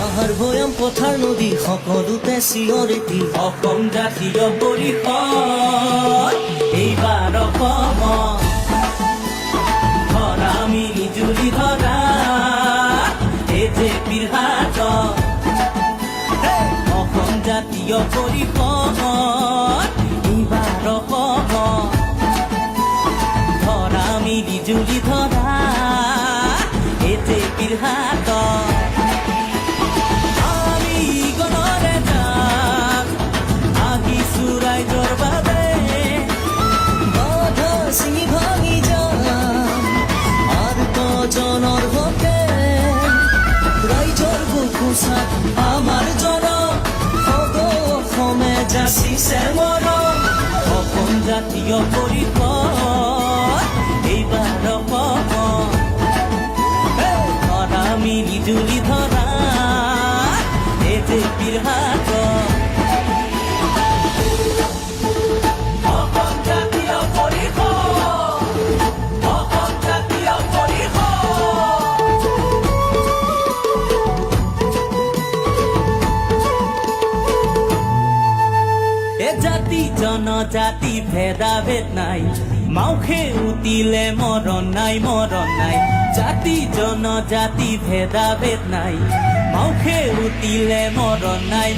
পাহাৰ ভৈয়াম পথাৰ নদী সকলোতে চিঞৰেতি অসম জাতীয় পৰিষদ এইবাৰ অসমত ধৰা মিলি জুলি ধৰা এজেপিৰ হাতত অসম জাতীয় পৰিষদ এইবাৰ অসমত ধৰা মিলি জুলি ধৰা এজেপিৰ হাতত চিঙি ভাঙি যাম আৰ কজনৰ হকে ৰাইজৰ বুকুচাত আমাৰ জনম সদ অসমে যাচিছে মৰম অসম জাতীয় পৰিষদ এইবাৰ অসমত ধৰা মিলি জুলি ধৰা এজেপিৰ হাতত জাতি জনজাতি ভেদাভেদ নাই মাউখে উতিলে মৰণ নাই জাতি জনজাতি ভেদাভেদ নাই মাউখে উতিলে মৰণ নাই